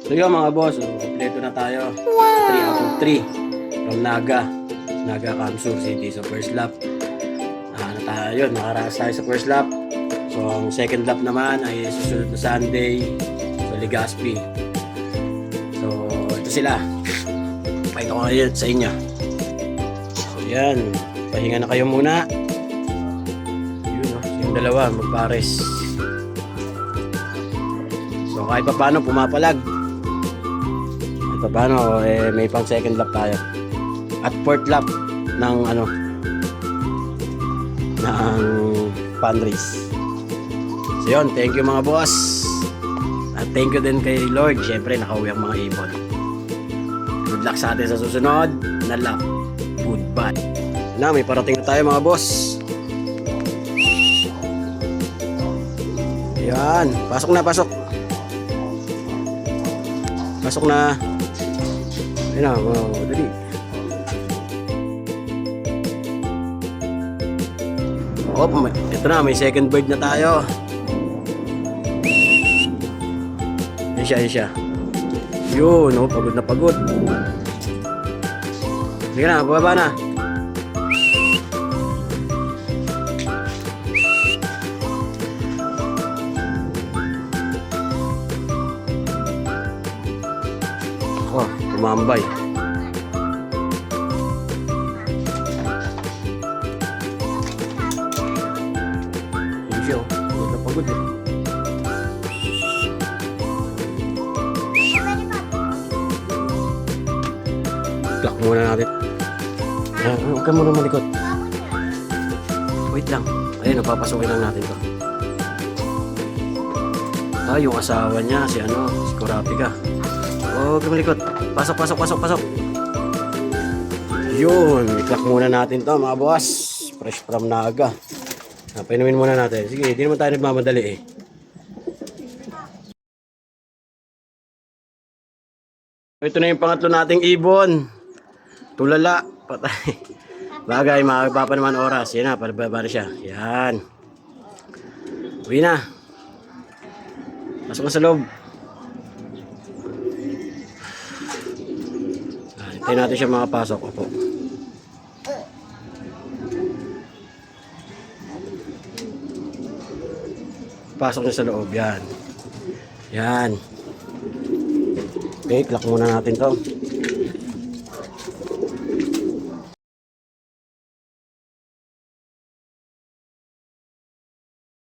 So yun mga boss, kompleto na tayo. 3 out of 3 from Naga Kamsur City. So first lap, ano tayo, nakaraas tayo sa first lap. So ang second lap naman ay susunod na Sunday sa Legazpi. So ito sila. Pakita ko ngayon sa inyo. So yan, pahinga na kayo muna. Yun, yung dalawa magpares. So kahit pa paano pumapalag. Kahit pa paano may pang second lap tayo. At fourth lap ng ng fan race. So yun, thank you mga boss. At thank you din kay Lord. Syempre nakauwi ang mga ibon. Good luck sa atin sa susunod na lap. Goodbye. Na, may parating na tayo mga boss. Ayan, pasok na, pasok. Pasok na. Ayan na, dali. Oh, ito na, may second bird na tayo. Yan siya. Yun, pagod na pagod. Sige na, bababa na. Oh, tumambay. Yun siya, pagod na pagod eh. Lock muna natin. Huwag ka muna malikot. Wait lang. Ayun, napapasukin lang natin to. Yung asawa niya, si Kurapika. Huwag ka malikot. Pasok. Yun, i-clock muna natin to mga boss. Fresh from Naga. Painumin muna natin. Sige, hindi naman tayo nagmamadali eh. Ito na yung pangatlo nating ibon. Tulala, patay. Bagay, makakapa pa naman oras. Yan na, palababa na siya. Yan. Uwi na. Pasok na sa loob. Hintayin natin siya makapasok. Opo. Pasok na sa loob. Yan. Yan. Okay, clock muna natin to.